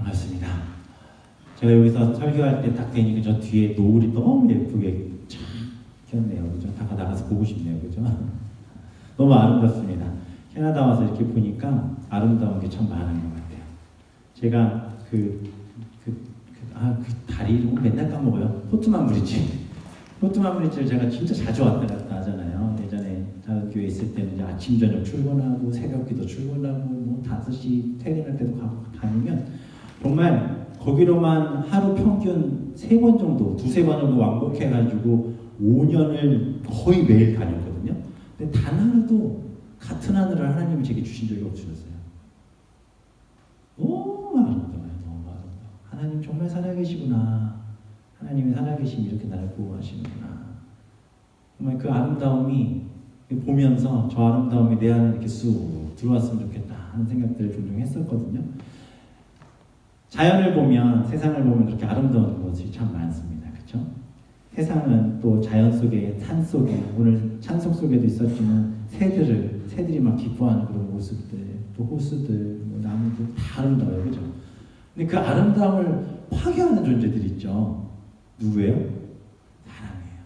반갑습니다. 제가 여기서 설교할 때 딱 되니까 저 뒤에 노을이 너무 예쁘게 참 켰네요. 그죠? 다 나가서 보고 싶네요. 그죠? 너무 아름답습니다. 캐나다 와서 이렇게 보니까 아름다운 게 참 많은 것 같아요. 제가 그 다리 이름 맨날 까먹어요. 포트만 브리지. 포트만 브리지를 제가 진짜 자주 왔다 갔다 하잖아요. 예전에 다른 교회 있을 때는 이제 아침 저녁 출근하고 새벽기도 출근하고 뭐 5시 퇴근할 때도 가고 다니면 정말 거기로만 하루 평균 3번 정도, 2-3번 정도 왕복해가지고 5년을 거의 매일 다녔거든요. 근데 단 하나도 같은 하늘을 하나님이 제게 주신 적이 없으셨어요. 너무 아름다워요. 너무 아름다워. 하나님 정말 살아계시구나. 하나님이 살아계시면 이렇게 나를 보호하시는구나. 정말 그 아름다움이 보면서 저 아름다움이 내 안에 이렇게 쑥 들어왔으면 좋겠다 하는 생각들을 종종 했었거든요. 자연을 보면, 세상을 보면 그렇게 아름다운 것이 참 많습니다. 그렇죠? 세상은 또 자연 속에, 산 속에, 오늘 찬송 속에도 있었지만 새들이 막 기뻐하는 그런 모습들, 또 호수들, 뭐 나무들 다 아름다워요. 그죠? 근데 그 아름다움을 파괴하는 존재들이 있죠. 누구예요? 사람이에요.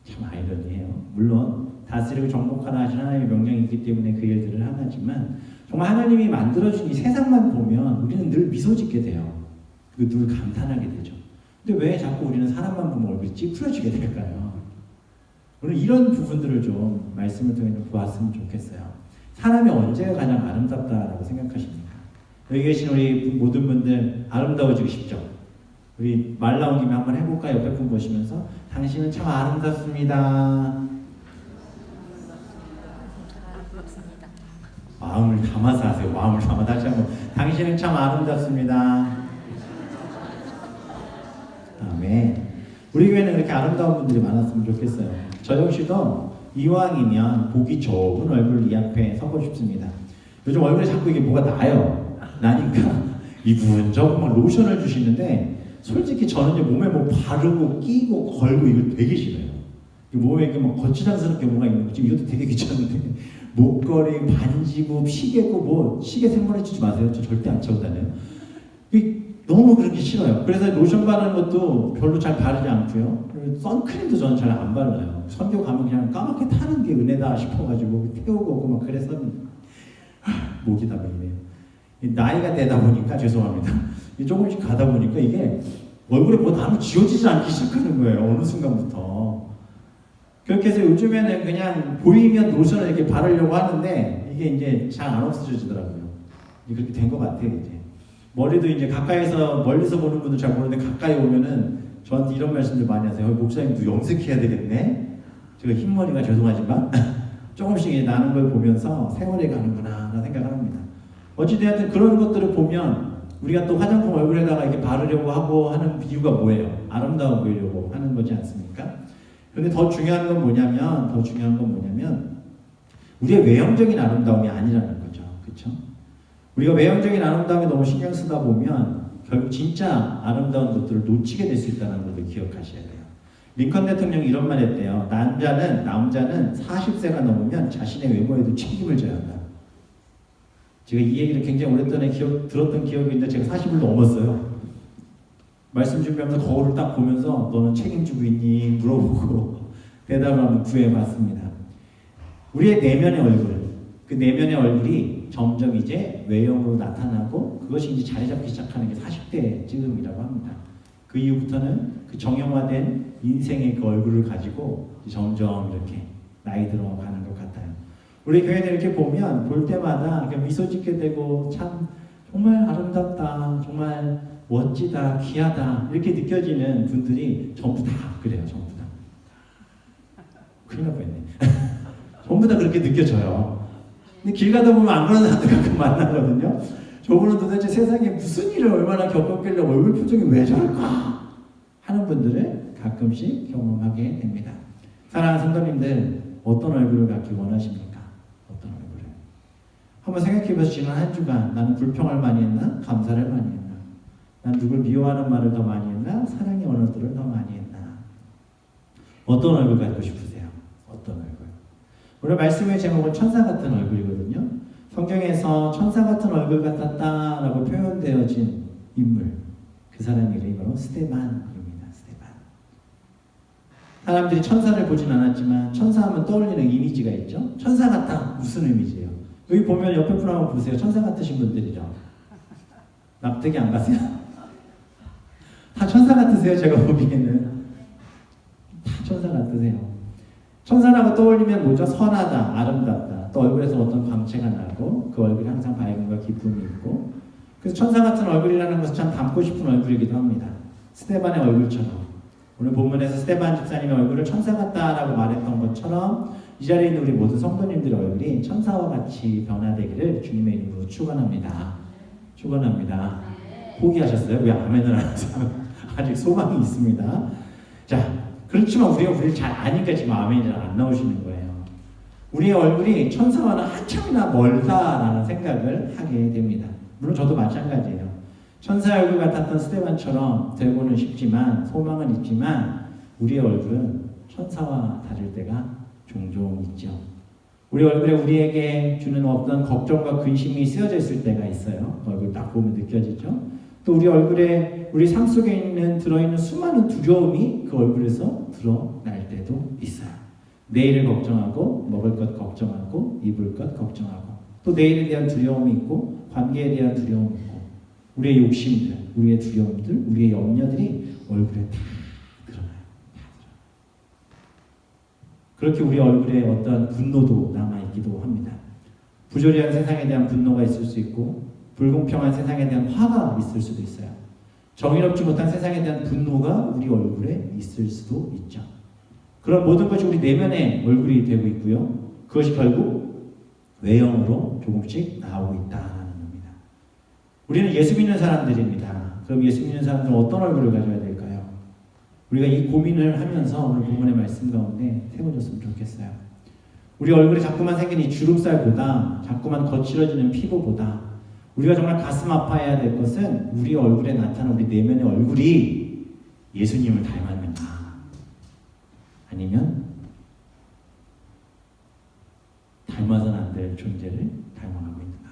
참 아이러니해요. 물론 다스리고 정복하라 하신 하나님의 명령이 있기 때문에 그 일들을 하나지만 정말 하나님이 만들어준 이 세상만 보면 우리는 늘 미소 짓게 돼요. 그리고 늘 감탄하게 되죠. 근데 왜 자꾸 우리는 사람만 보면 얼굴이 찌푸려지게 될까요? 오늘 이런 부분들을 좀 말씀을 통해 좀 보았으면 좋겠어요. 사람이 언제가 가장 아름답다라고 생각하십니까? 여기 계신 우리 모든 분들 아름다워지고 싶죠? 우리 말 나온 김에 한번 해볼까요? 옆에 분 보시면서 당신은 참 아름답습니다. 마음을 담아서 하세요. 마음을 담아 다시 한번 당신은 참 아름답습니다. 아멘. 우리 교회는 그렇게 아름다운 분들이 많았으면 좋겠어요. 저 역시도 이왕이면 보기 좋은 얼굴 이 앞에 서고 싶습니다. 요즘 얼굴에 자꾸 이게 뭐가 나요. 나니까 이분 저분 막 로션을 주시는데 솔직히 저는 이제 몸에 뭐 바르고 끼고 걸고 이거 되게 싫어요. 몸에 이렇게 막 거추장스럽게 뭐가 있는 거 지금 이것도 되게 귀찮은데 목걸이, 반지고, 시계고 뭐 시계 생머리 치지 마세요. 저 절대 안 차고 다녀요. 너무 그런 게 싫어요. 그래서 로션 바르는 것도 별로 잘 바르지 않고요. 선크림도 저는 잘 안 발라요. 선교 가면 그냥 까맣게 타는 게 은혜다 싶어가지고 태우고 오고 막 그랬었는데 목이 다 메이네요. 나이가 되다 보니까 죄송합니다. 조금씩 가다 보니까 이게 얼굴에 뭐 나무 지워지지 않기 시작하는 거예요. 어느 순간부터. 그렇게 해서 요즘에는 그냥 보이면 로션을 이렇게 바르려고 하는데 이게 이제 잘 안 없어지더라고요. 그렇게 된 것 같아요, 이제. 머리도 이제 가까이서, 멀리서 보는 분들 잘 모르는데 가까이 오면은 저한테 이런 말씀들 많이 하세요. 목사님도 염색해야 되겠네? 제가 흰머리가 죄송하지만 조금씩 나는 걸 보면서 세월이 가는구나 라는 생각을 합니다. 어찌되었든 그런 것들을 보면 우리가 또 화장품 얼굴에다가 이렇게 바르려고 하고 하는 이유가 뭐예요? 아름다워 보이려고 하는 거지 않습니까? 그런데 더 중요한 건 뭐냐면 우리의 외형적인 아름다움이 아니라는 거죠. 그렇죠? 우리가 외형적인 아름다움에 너무 신경 쓰다 보면 결국 진짜 아름다운 것들을 놓치게 될 수 있다는 것을 기억하셔야 돼요. 링컨 대통령이 이런 말 했대요. 남자는 40세가 넘으면 자신의 외모에도 책임을 져야 한다. 제가 이 얘기를 굉장히 오랫동안에 들었던 기억이 있는데 제가 40을 넘었어요. 말씀 준비하면서 거울을 딱 보면서 너는 책임지고 있니? 물어보고 대답을 한번 구해봤습니다. 우리의 내면의 얼굴, 그 내면의 얼굴이 점점 이제 외형으로 나타나고 그것이 이제 자리 잡기 시작하는 게 40대 쯤이라고 합니다. 그 이후부터는 그 정형화된 인생의 그 얼굴을 가지고 점점 이렇게 나이 들어가는 것 같아요. 우리 교회들 이렇게 보면 볼 때마다 미소 짓게 되고 참 정말 아름답다, 정말 멋지다, 귀하다 이렇게 느껴지는 분들이 전부 다 그래요. 전부 다. 큰일 날 뻔했네. 전부 다 그렇게 느껴져요. 근데 길 가다 보면 안 그러는 사람들 가끔 만나거든요. 저분은 도대체 세상에 무슨 일을 얼마나 겪었길래 얼굴 표정이 왜 저럴까 하는 분들을 가끔씩 경험하게 됩니다. 사랑하는 성도님들, 어떤 얼굴을 갖기 원하십니까? 어떤 얼굴을? 한번 생각해봐서 지난 한 주간 나는 불평을 많이 했나? 감사를 많이 했나? 난 누굴 미워하는 말을 더 많이 했나? 사랑의 언어들을 더 많이 했나? 어떤 얼굴 갖고 싶으세요? 어떤 얼굴? 오늘 말씀의 제목은 천사 같은 얼굴이거든요. 성경에서 천사 같은 얼굴 같았다라고 표현되어진 인물, 그 사람 이름이 바로 스데반입니다. 스데반. 사람들이 천사를 보진 않았지만 천사하면 떠올리는 이미지가 있죠. 천사 같다 무슨 의미지예요? 여기 보면 옆에 분 한번 보세요. 천사 같으신 분들이죠. 납득이 안 가세요? 다 천사 같으세요? 제가 보기에는 다 천사 같으세요. 천사라고 떠올리면 뭐죠? 선하다, 아름답다. 또 얼굴에서 어떤 광채가 나고 그 얼굴이 항상 밝음과 기쁨이 있고, 그래서 천사 같은 얼굴이라는 것은 참 닮고 싶은 얼굴이기도 합니다. 스데반의 얼굴처럼, 오늘 본문에서 스데반 집사님의 얼굴을 천사 같다라고 말했던 것처럼 이 자리에 있는 우리 모든 성도님들의 얼굴이 천사와 같이 변화되기를 주님의 이름으로 축원합니다. 축원합니다. 포기하셨어요? 왜 아멘을 안 하세요? 아직 소망이 있습니다. 자, 그렇지만 우리를 잘 아니까 지금 아멘이 잘 안 나오시는 거예요. 우리의 얼굴이 천사와는 한참이나 멀다라는 생각을 하게 됩니다. 물론 저도 마찬가지예요. 천사의 얼굴 같았던 스데반처럼 되고는 싶지만, 소망은 있지만 우리의 얼굴은 천사와 다를 때가 종종 있죠. 우리 얼굴에 우리에게 주는 어떤 걱정과 근심이 쓰여져 있을 때가 있어요. 얼굴 딱 보면 느껴지죠. 또 우리 얼굴에, 우리 삶 속에 들어있는 수많은 두려움이 그 얼굴에서 드러날 때도 있어요. 내일을 걱정하고, 먹을 것 걱정하고, 입을 것 걱정하고, 또 내일에 대한 두려움이 있고, 관계에 대한 두려움이 있고, 우리의 욕심들, 우리의 두려움들, 우리의 염려들이 얼굴에 다 드러나요. 그렇게 우리 얼굴에 어떤 분노도 남아있기도 합니다. 부조리한 세상에 대한 분노가 있을 수 있고, 불공평한 세상에 대한 화가 있을 수도 있어요. 정의롭지 못한 세상에 대한 분노가 우리 얼굴에 있을 수도 있죠. 그런 모든 것이 우리 내면의 얼굴이 되고 있고요. 그것이 결국 외형으로 조금씩 나오고 있다는 겁니다. 우리는 예수 믿는 사람들입니다. 그럼 예수 믿는 사람들은 어떤 얼굴을 가져야 될까요? 우리가 이 고민을 하면서 오늘 본문의 말씀 가운데 세워졌으면 좋겠어요. 우리 얼굴에 자꾸만 생기는 이 주름살보다, 자꾸만 거칠어지는 피부보다 우리가 정말 가슴 아파해야 될 것은 우리 얼굴에 나타나는 우리 내면의 얼굴이 예수님을 닮았는가, 아니면 닮아서는 안 될 존재를 닮아가고 있는가.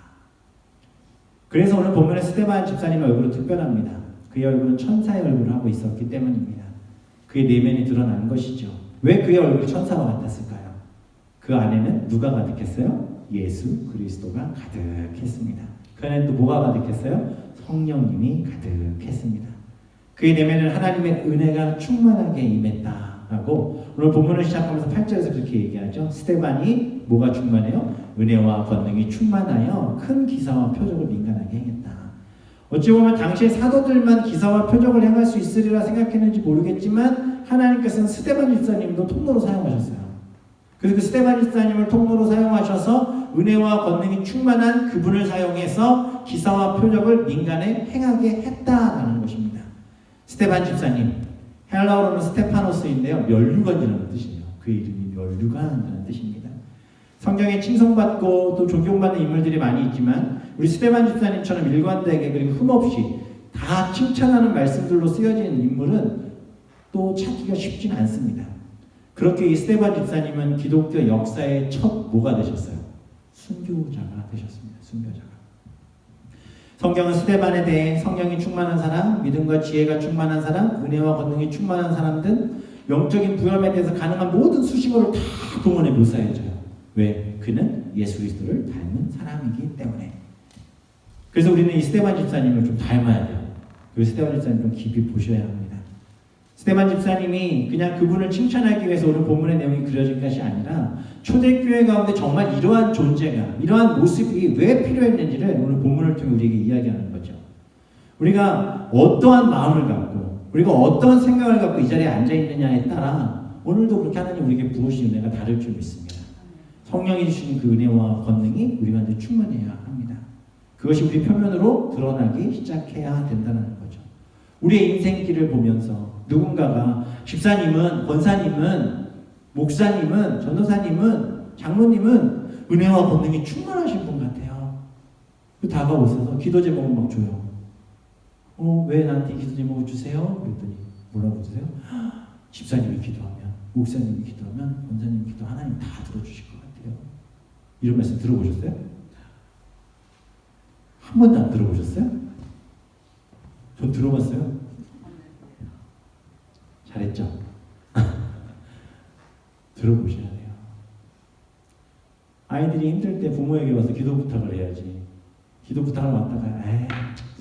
그래서 오늘 본문의 스데반 집사님의 얼굴은 특별합니다. 그의 얼굴은 천사의 얼굴을 하고 있었기 때문입니다. 그의 내면이 드러난 것이죠. 왜 그의 얼굴이 천사와 같았을까요? 그 안에는 누가 가득했어요? 예수 그리스도가 가득했습니다. 그 안에는 또 뭐가 가득했어요? 성령님이 가득했습니다. 그의 내면은 하나님의 은혜가 충만하게 임했다라고 오늘 본문을 시작하면서 8절에서 그렇게 얘기하죠. 스데반이 뭐가 충만해요? 은혜와 권능이 충만하여 큰 기사와 표적을 민간하게 행했다. 어찌 보면 당시의 사도들만 기사와 표적을 행할 수 있으리라 생각했는지 모르겠지만 하나님께서는 스데반 집사님도 통로로 사용하셨어요. 그래서 그 스데반 집사님을 통로로 사용하셔서 은혜와 권능이 충만한 그분을 사용해서 기사와 표적을 민간에 행하게 했다라는 것입니다. 스데반 집사님, 헬라어로는 스테파노스인데요, 멸류관이라는 뜻이에요. 그 이름이 멸류관이라는 뜻입니다. 성경에 칭송받고 또 존경받는 인물들이 많이 있지만 우리 스데반 집사님처럼 일관되게 그리고 흠없이 다 칭찬하는 말씀들로 쓰여진 인물은 또 찾기가 쉽진 않습니다. 그렇게 이 스데반 집사님은 기독교 역사의 첫 뭐가 되셨어요? 순교자가 되셨습니다. 순교자가. 성경은 스데반에 대해 성령이 충만한 사람, 믿음과 지혜가 충만한 사람, 은혜와 권능이 충만한 사람 등 영적인 부여함에 대해서 가능한 모든 수식어를 다 동원해 묘사해줘요. 왜? 그는 예수 그리스도를 닮은 사람이기 때문에. 그래서 우리는 이 스데반 집사님을 좀 닮아야 돼요. 그 스데반 집사님 좀 깊이 보셔야 합니다. 스데반 집사님이 그냥 그분을 칭찬하기 위해서 오늘 본문의 내용이 그려진 것이 아니라 초대교회 가운데 정말 이러한 존재가, 이러한 모습이 왜 필요했는지를 오늘 본문을 통해 우리에게 이야기하는 거죠. 우리가 어떠한 마음을 갖고, 우리가 어떠한 생각을 갖고 이 자리에 앉아있느냐에 따라 오늘도 그렇게 하나님 우리에게 부으신 은혜가 다를 줄 믿습니다. 성령이 주신 그 은혜와 권능이 우리 가운데 충만해야 합니다. 그것이 우리 표면으로 드러나기 시작해야 된다는 거죠. 우리의 인생길을 보면서 누군가가 집사님은, 권사님은, 목사님은, 전도사님은, 장로님은 은혜와 권능이 충만하신 분 같아요. 다가오셔서 기도 제목을 막 줘요. 왜 나한테 기도 제목을 주세요? 그랬더니 뭐라고 주세요? 집사님이 기도하면, 목사님이 기도하면, 권사님이 기도 하나님 다 들어주실 것 같아요. 이런 말씀 들어보셨어요? 한 번도 안 들어보셨어요? 전 들어봤어요. 잘했죠? 들어보셔야 돼요. 아이들이 힘들 때 부모에게 와서 기도 부탁을 해야지. 기도 부탁을 왔다가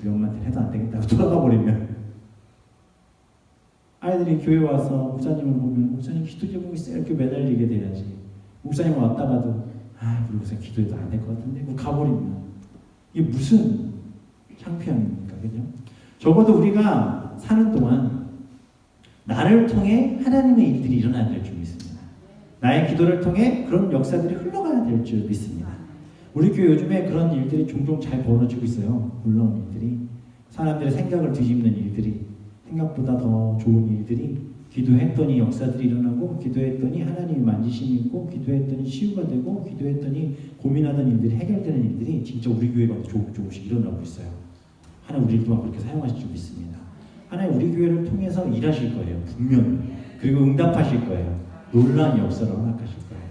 우리 엄마한테 해도 안 되겠다고 돌아가 버리면, 아이들이 교회 와서 목사님을 보면 목사님 기도 제목이 있어요 이렇게 매달리게 돼야지. 목사님 왔다가도 우리 목사님 기도해도 안 될 것 같은데 뭐 가버리면 이게 무슨 창피함입니까? 그죠? 적어도 우리가 사는 동안 나를 통해 하나님의 일들이 일어나야 될 줄 믿습니다. 나의 기도를 통해 그런 역사들이 흘러가야 될 줄 믿습니다. 우리 교회 요즘에 그런 일들이 종종 잘 벌어지고 있어요. 물론 일들이 사람들의 생각을 뒤집는 일들이, 생각보다 더 좋은 일들이, 기도했더니 역사들이 일어나고, 기도했더니 하나님이 만지심이 있고, 기도했더니 치유가 되고, 기도했더니 고민하던 일들이 해결되는 일들이 진짜 우리 교회가 조금씩 일어나고 있어요. 하나님 우리 또한 그렇게 사용하실 줄 믿습니다. 하나님 우리 교회를 통해서 일하실 거예요. 분명히. 그리고 응답하실 거예요. 놀라운 역사를 허락하실 거예요.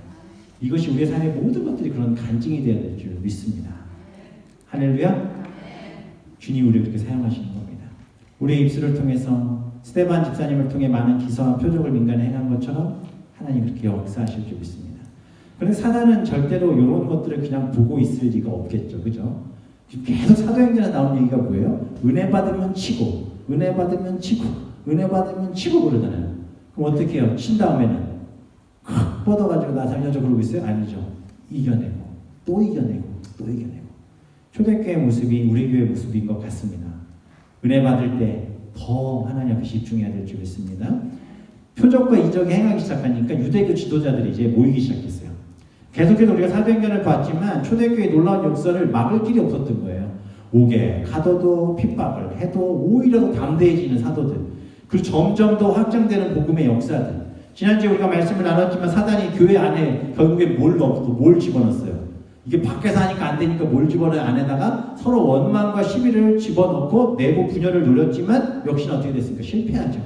이것이 우리의 삶의 모든 것들이 그런 간증이 되어야 될 줄 믿습니다. 할렐루야. 주님 우리를 그렇게 사용하시는 겁니다. 우리의 입술을 통해서 스데반 집사님을 통해 많은 기사와 표적을 민간에 행한 것처럼 하나님 그렇게 역사하실 줄 믿습니다. 그런데 사단은 절대로 이런 것들을 그냥 보고 있을 리가 없겠죠. 그죠? 계속 사도행전에 나온 얘기가 뭐예요? 은혜 받으면 치고, 은혜 받으면 치고, 은혜 받으면 치고 그러잖아요. 그럼 어떻게 해요? 친 다음에는 확 뻗어가지고 나 살려줘 그러고 있어요? 아니죠. 이겨내고 또 이겨내고 또 이겨내고. 초대교회 모습이 우리 교회 모습인 것 같습니다. 은혜 받을 때 더 하나님 앞에 집중해야 될 줄 믿습니다. 표적과 이적이 행하기 시작하니까 유대교 지도자들이 이제 모이기 시작했어요. 계속해서 우리가 사도행전을 봤지만 초대교회의 놀라운 역사를 막을 길이 없었던 거예요. 오게 가둬도 핍박을 해도 오히려 더 담대해지는 사도들, 그리고 점점 더 확장되는 복음의 역사들. 지난주에 우리가 말씀을 나눴지만 사단이 교회 안에 결국에 뭘 집어넣었어요. 이게 밖에서 하니까 안 되니까 뭘 집어넣어요? 안에다가 서로 원망과 시비를 집어넣고 내부 분열을 노렸지만 역시나 어떻게 됐습니까? 실패하죠.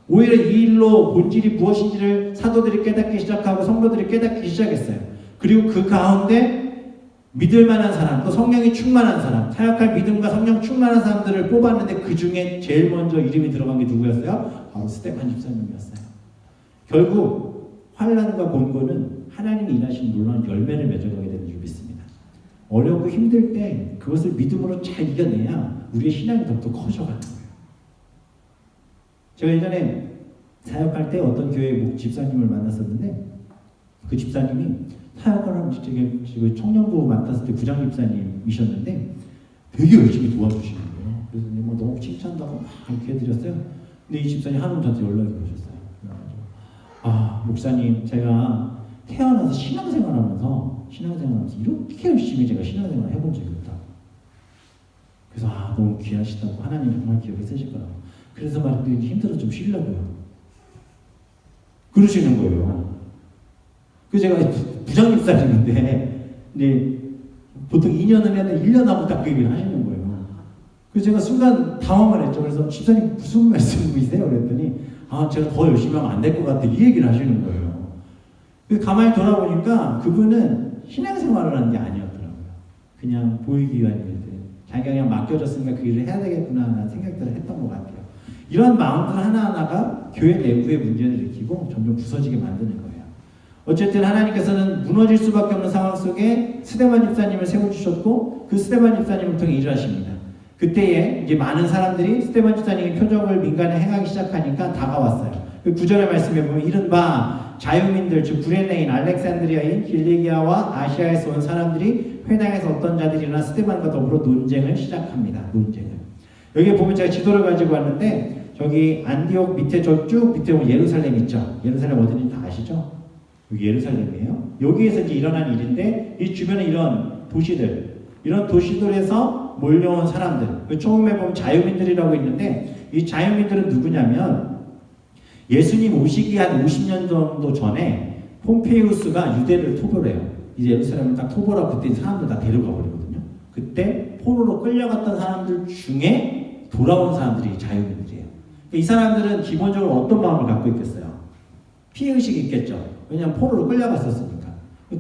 오히려 이 일로 본질이 무엇인지를 사도들이 깨닫기 시작하고 성도들이 깨닫기 시작했어요. 그리고 그 가운데 믿을 만한 사람, 또 성령이 충만한 사람, 사역할 믿음과 성령 충만한 사람들을 뽑았는데 그 중에 제일 먼저 이름이 들어간 게 누구였어요? 바로 스데반 집사님이었어요. 결국 환난과 곤고는 하나님이 일하신 놀라운 열매를 맺어가게 되는 줄 믿습니다. 어렵고 힘들 때 그것을 믿음으로 잘 이겨내야 우리의 신앙이 더욱더 커져가는 거예요. 제가 예전에 사역할 때 어떤 교회 집사님을 만났었는데, 그 집사님이 사역하는 청년부 맡았을 때 부장 집사님이셨는데 되게 열심히 도와주시는 거예요. 그래서 뭐 너무 칭찬하고 막 이렇게 해드렸어요. 근데 이 집사님 하루 저한테 연락이 오셨어요. 목사님, 제가 태어나서 신앙생활하면서 이렇게 열심히 제가 신앙생활을 해본 적이 없다. 그래서 너무 귀하시다고, 하나님 정말 기억에 쓰실 거라고. 그래서 말인데 힘들어서 좀 쉬려고요. 그러시는 거예요. 그 제가 부장집사님인데, 보통 2년을 했는데 1년 남았다 그 얘기를 하시는 거예요. 그래서 제가 순간 당황을 했죠. 그래서 집사님 무슨 말씀이세요? 그랬더니 제가 더 열심히 하면 안 될 것 같아, 이 얘기를 하시는 거예요. 가만히 돌아보니까 그분은 신앙생활을 하는 게 아니었더라고요. 그냥 보이기 위한 일들, 자기가 그냥 맡겨졌으니까 그 일을 해야 되겠구나 하는 생각들을 했던 것 같아요. 이런 마음들 하나하나가 교회 내부의 문제를 일으키고 점점 부서지게 만드는 거예요. 어쨌든 하나님께서는 무너질 수밖에 없는 상황 속에 스데반 집사님을 세워주셨고, 그 스데반 집사님을 통해 일을 하십니다. 그때에 이제 많은 사람들이 스데반 집사님의 표적을 민간에 행하기 시작하니까 다가왔어요. 그 9절의 말씀에 보면 이른바 자유민들, 즉 구레네인, 알렉산드리아인, 길리기아와 아시아에서 온 사람들이 회당에서 어떤 자들이 일어나 스데반과 더불어 논쟁을 시작합니다. 논쟁을. 여기 보면 제가 지도를 가지고 왔는데, 저기 안디옥 밑에 쭉 밑에 보면 예루살렘 있죠. 예루살렘 어딘지 다 아시죠? 여기 예루살렘이에요. 여기에서 이제 일어난 일인데, 이 주변에 이런 도시들에서 몰려온 사람들, 처음에 보면 자유민들이라고 있는데, 이 자유민들은 누구냐면 예수님 오시기 한 50년 정도 전에 폼페이우스가 유대를 토벌해요. 이제 예루살렘을 딱 토벌하고 그때 사람들 다 데려가 버리거든요. 그때 포로로 끌려갔던 사람들 중에 돌아온 사람들이 자유민들이에요. 이 사람들은 기본적으로 어떤 마음을 갖고 있겠어요? 피해의식이 있겠죠. 왜냐하면 포로로 끌려갔었으니까.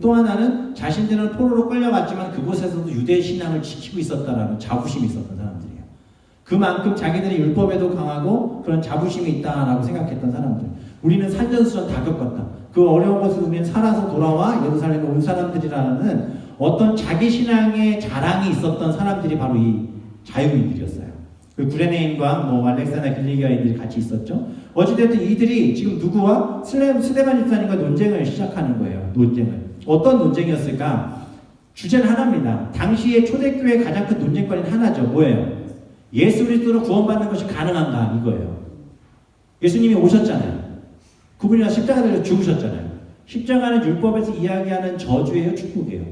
또 하나는 자신들은 포로로 끌려갔지만 그곳에서도 유대 신앙을 지키고 있었다라는 자부심이 있었던 사람들이에요. 그만큼 자기들의 율법에도 강하고 그런 자부심이 있다라고 생각했던 사람들. 우리는 산전수전 다 겪었다. 그 어려운 곳을 우리는 살아서 돌아와 예루살렘에 온 사람들이라는 어떤 자기 신앙의 자랑이 있었던 사람들이 바로 이 자유인들이었어요. 그 구레네인과 알렉산더 길리기아인들이 같이 있었죠. 어찌됐든 이들이 지금 누구와 스데반 집사님과 논쟁을 시작하는 거예요. 논쟁을. 어떤 논쟁이었을까? 주제는 하나입니다. 당시의 초대교회의 가장 큰 논쟁거리는 하나죠. 뭐예요? 예수 그리스도로 구원받는 것이 가능한가? 이거예요. 예수님이 오셨잖아요. 그분이 십자가 달려 죽으셨잖아요. 십자가는 율법에서 이야기하는 저주예요, 축복이에요?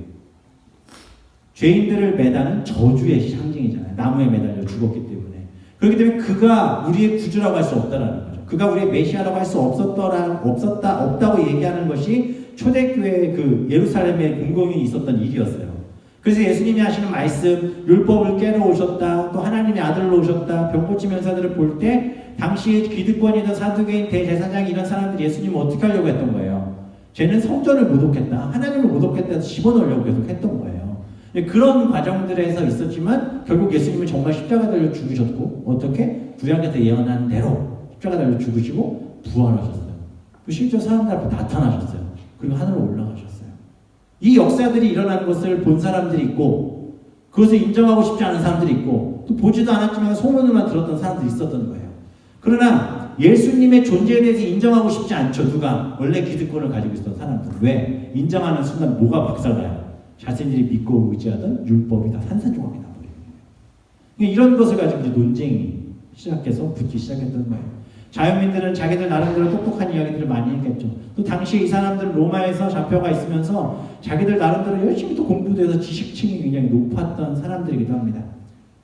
죄인들을 매다는 저주의 상징이잖아요. 나무에 매달려 죽었기 때문에. 그렇기 때문에 그가 우리의 구주라고 할 수 없다라는 거죠. 그가 우리의 메시아라고 할 수 없다고 얘기하는 것이 초대교회의 그 예루살렘에 공공이 있었던 일이었어요. 그래서 예수님이 하시는 말씀, 율법을 깨러 오셨다, 또 하나님의 아들로 오셨다, 병 고침 현사들을 볼 때 당시에 기득권이든 사두개인, 대제사장 이런 사람들이 예수님을 어떻게 하려고 했던 거예요? 쟤는 성전을 모독했다, 하나님을 모독했다 해서 집어넣으려고 계속 했던 거예요. 그런 과정들에서 있었지만 결국 예수님은 정말 십자가 달려 죽으셨고 어떻게? 구약에서 예언한 대로 십자가 달려 죽으시고 부활하셨어요. 그 실제 사람들 앞에 나타나셨어요. 그리고 하늘로 올라가셨어요. 이 역사들이 일어나는 것을 본 사람들이 있고 그것을 인정하고 싶지 않은 사람들이 있고 또 보지도 않았지만 소문으로만 들었던 사람들이 있었던 거예요. 그러나 예수님의 존재에 대해서 인정하고 싶지 않죠. 누가? 원래 기득권을 가지고 있었던 사람들. 왜? 인정하는 순간 뭐가 박살나요? 자신들이 믿고 의지하던 율법이 다 산산조각이 나버리는 거예요. 이런 것을 가지고 이제 논쟁이 시작해서 붙기 시작했던 거예요. 자유민들은 자기들 나름대로 똑똑한 이야기들을 많이 했겠죠. 또 당시에 이 사람들은 로마에서 잡혀가 있으면서 자기들 나름대로 열심히 또 공부도 해서 지식층이 굉장히 높았던 사람들이기도 합니다.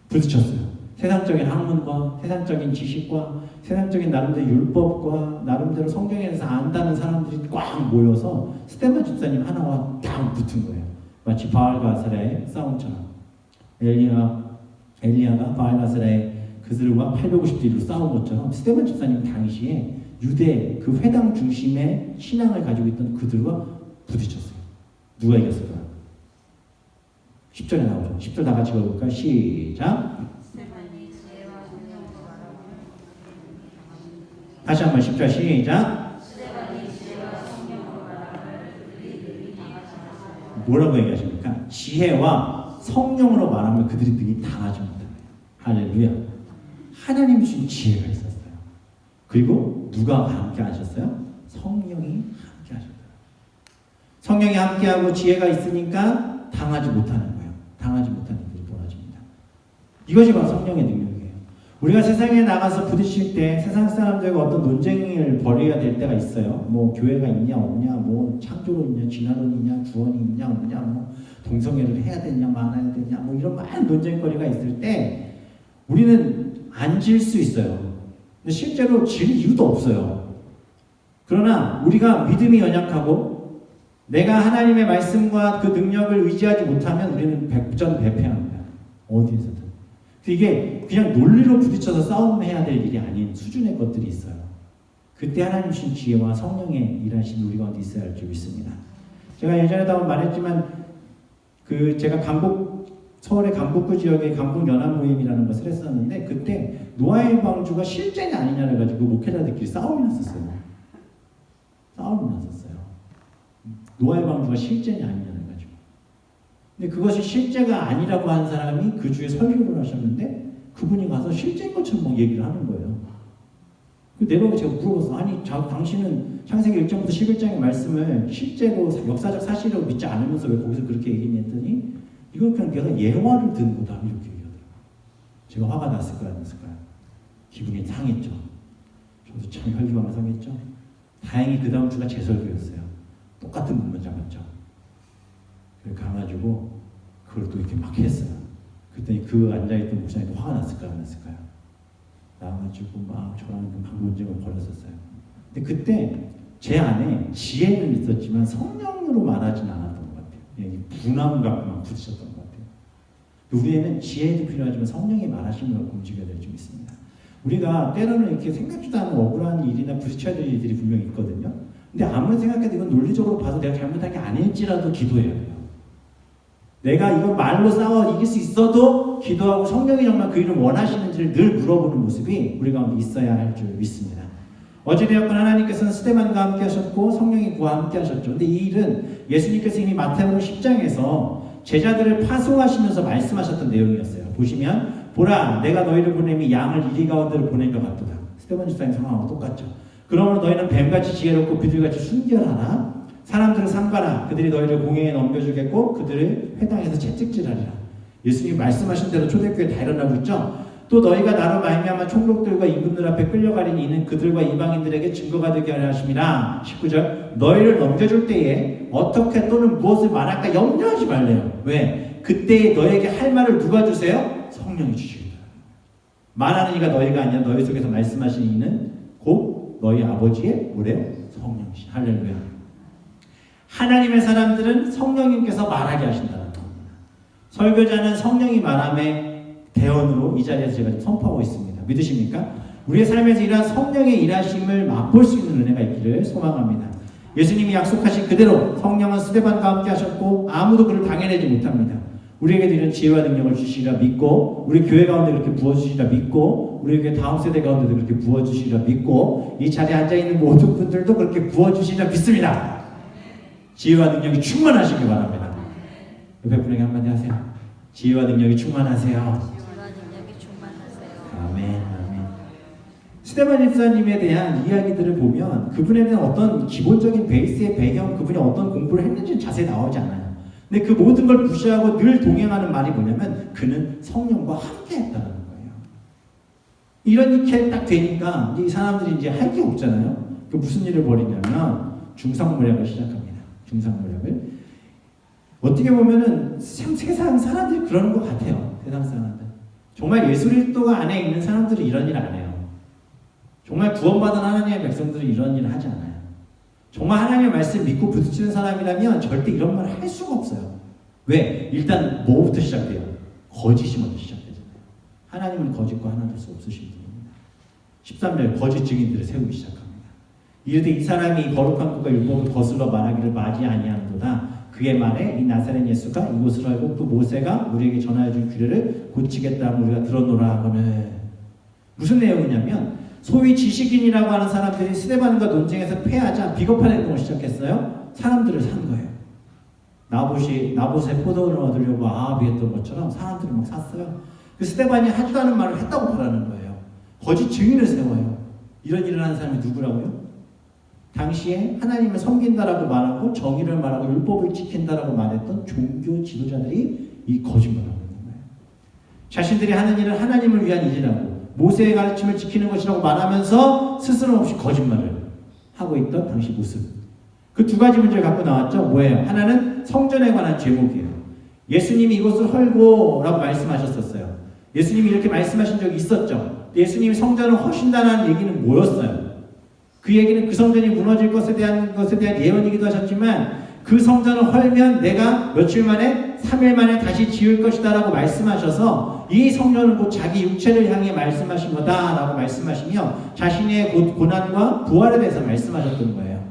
부딪혔어요. 세상적인 학문과 세상적인 지식과 세상적인 나름대로 율법과 나름대로 성경에 대해서 안다는 사람들이 꽉 모여서 스데반 집사님 하나와 딱 붙은 거예요. 마치 바알과 아세라의 싸움처럼. 엘리야가 바알과 아세라의 그들과 850대 1로 싸운 것처럼 스데반 집사님 당시에 유대 그 회당 중심의 신앙을 가지고 있던 그들과 부딪혔어요. 누가 이겼을까요? 10절에 나오죠. 10절 다 같이 읽어볼까요? 시작. 다시 한번 10절 시작. 뭐라고 얘기하십니까? 지혜와 성령으로 말하면 그들이 능히 당하지 못합니다. 할렐루야. 하나님이 주신 지혜가 있었어요. 그리고 누가 함께 하셨어요? 성령이 함께 하셨어요. 성령이 함께하고 지혜가 있으니까 당하지 못하는 거예요. 당하지 못하는 일이 벌어집니다. 이것이 바로 성령의 능력이에요. 우리가 세상에 나가서 부딪힐 때 세상 사람들과 어떤 논쟁을 벌여야 될 때가 있어요. 교회가 있냐 없냐, 창조론 있냐, 진화론 있냐, 구원이 있냐 없냐, 동성애를 해야 되냐 말아야 되냐, 이런 많은 논쟁거리가 있을 때 우리는 안 질 수 있어요. 근데 실제로 질 이유도 없어요. 그러나 우리가 믿음이 연약하고 내가 하나님의 말씀과 그 능력을 의지하지 못하면 우리는 백전백패합니다. 어디에서든. 이게 그냥 논리로 부딪혀서 싸움해야 될 일이 아닌 수준의 것들이 있어요. 그때 하나님 주신 지혜와 성령의 일하신 우리가 어디 있어야 할 줄 믿습니다. 제가 예전에도 한번 말했지만 제가 서울의 강북구 지역에 강북연합모임이라는 것을 했었는데 그때 노아의 방주가 실제냐 아니냐를 가지고 목회자들끼리 싸움이 났었어요. 노아의 방주가 실제냐 아니냐를 가지고. 근데 그것이 실제가 아니라고 한 사람이 그 주에 설교를 하셨는데 그분이 가서 실제인 것처럼 얘기를 하는 거예요. 내가 제가 물어봤어. 아니 당신은 창세기 1장부터 11장의 말씀을 실제로 역사적 사실로 믿지 않으면서 왜 거기서 그렇게 얘기했더니 이건 그냥 내가 예화를 듣는 거다 이렇게 얘기하더라고요. 제가 화가 났을까요? 안 났을까요? 기분이 상했죠. 저도 참 혈기가 상했죠. 다행히 그 다음 주가 제 설교였어요. 똑같은 문만 잡았죠. 가가지고 그걸 또 이렇게 막 했어요. 그랬더니 그 앉아있던 목사님도 화가 났을까요? 안 났을까요? 나와가지고 막 저랑 막 논쟁을 벌였었어요. 근데 그때 제 안에 지혜는 있었지만 성령으로 말하진 않았던 것 같아요. 분함감만 부딪혔던 것 같아요. 우리에는 지혜도 필요하지만 성령이 말하시는 걸 움직여야 될 줄 믿습니다. 우리가 때로는 이렇게 생각지도 않은 억울한 일이나 부딪혀야 될 일들이 분명히 있거든요. 근데 아무리 생각해도 이건 논리적으로 봐도 내가 잘못한 게 아닐지라도 기도해야 돼요. 내가 이걸 말로 싸워 이길 수 있어도 기도하고 성령이 정말 그 일을 원하시는지를 늘 물어보는 모습이 우리 가운데 있어야 할 줄 믿습니다. 어찌되었건 하나님께서는 스데반과 함께 하셨고 성령이 그와 함께 하셨죠. 근데 이 일은 예수님께서 이미 마태복음 10장에서 제자들을 파송하시면서 말씀하셨던 내용이었어요. 보시면 보라 내가 너희를 보내미 양을 이리 가운데로 보낸 것 같도다. 스데반 집사님 상황하고 똑같죠. 그러므로 너희는 뱀같이 지혜롭고 비둘같이 순결하라. 사람들을 삼가라. 그들이 너희를 공회에 넘겨주겠고 그들을 회당에서 채찍질하리라. 예수님이 말씀하신 대로 초대교회 다 일어나고 있죠. 또 너희가 나로 말미암아 총독들과 임금들 앞에 끌려가리니 이는 그들과 이방인들에게 증거가 되게 하려 하심이라. 19절 너희를 넘겨줄 때에 어떻게 또는 무엇을 말할까 염려하지 말래요. 왜? 그때 너에게 할 말을 누가 주세요? 성령이 주시겠다. 말하는 이가 너희가 아니라 너희 속에서 말씀하시는 이는 곧 너희 아버지의 뭐래요? 성령이시. 할렐루야. 하나님의 사람들은 성령님께서 말하게 하신다는 겁니다. 설교자는 성령이 말함에 대언으로 이 자리에서 제가 선포하고 있습니다. 믿으십니까? 우리의 삶에서 이러한 성령의 일하심을 맛볼 수 있는 은혜가 있기를 소망합니다. 예수님이 약속하신 그대로 성령은 스데반과 함께 하셨고 아무도 그를 당해내지 못합니다. 우리에게도 이런 지혜와 능력을 주시리라 믿고 우리 교회 가운데 그렇게 부어주시리라 믿고 우리에게 다음 세대 가운데도 그렇게 부어주시리라 믿고 이 자리에 앉아있는 모든 분들도 그렇게 부어주시리라 믿습니다. 지혜와 능력이 충만하시기 바랍니다. 옆에 분에게 한마디 하세요. 지혜와 능력이 충만하세요. 아멘, 아멘. 스데반 집사님에 대한 이야기들을 보면 그분에 대한 어떤 기본적인 베이스의 배경, 그분이 어떤 공부를 했는지 자세히 나오지 않아요. 근데 그 모든 걸 무시하고 늘 동행하는 말이 뭐냐면 그는 성령과 함께 했다는 거예요. 이렇게 딱 되니까 이 사람들이 이제 할 게 없잖아요. 그 무슨 일을 벌이냐면 중상모략을 시작합니다. 중상모략을. 어떻게 보면은 참 세상 사람들이 그러는 것 같아요. 세상 사람들. 정말 예수 그리스도가 안에 있는 사람들은 이런 일 안 해요. 정말 구원받은 하나님의 백성들은 이런 일을 하지 않아요. 정말 하나님의 말씀 믿고 부딪히는 사람이라면 절대 이런 말을 할 수가 없어요. 왜? 일단 뭐부터 시작돼요? 거짓이 먼저 시작되잖아요. 하나님은 거짓과 하나 될 수 없으신 분입니다. 13절 거짓 증인들을 세우기 시작합니다. 이르되 이 사람이 거룩한 것과 율법을 거슬러 말하기를 맞이 아니하는도다. 그의 말에 이 나사렛 예수가 이곳으로 알고 또 모세가 우리에게 전하여 준 규례를 고치겠다 하면 우리가 들었노라 하거늘. 무슨 내용이냐면 소위 지식인이라고 하는 사람들이 스데반과 논쟁에서 패하자 비겁한 행동을 시작했어요. 사람들을 산 거예요. 나봇의 포도원을 얻으려고 아합이 했던 것처럼 사람들을 막 샀어요. 그 스데반이 하지도 않은 말을 했다고 말하는 거예요. 거짓 증인을 세워요. 이런 일을 하는 사람이 누구라고요? 당시에 하나님을 섬긴다라고 말하고 정의를 말하고 율법을 지킨다라고 말했던 종교 지도자들이 이 거짓말을 하고 있는 거예요. 자신들이 하는 일은 하나님을 위한 일이라고 모세의 가르침을 지키는 것이라고 말하면서 스스럼 없이 거짓말을 하고 있던 당시 모습. 그 두 가지 문제를 갖고 나왔죠. 뭐예요? 하나는 성전에 관한 제목이에요. 예수님이 이곳을 헐고라고 말씀하셨었어요. 예수님이 이렇게 말씀하신 적이 있었죠. 예수님이 성전을 허신다는 얘기는 뭐였어요? 그 얘기는 그 성전이 무너질 것에 대한 예언이기도 하셨지만 그 성전을 헐면 내가 며칠 만에 3일 만에 다시 지을 것이다 라고 말씀하셔서 이 성전은 곧 자기 육체를 향해 말씀하신 거다 라고 말씀하시며 자신의 고난과 부활에 대해서 말씀하셨던 거예요.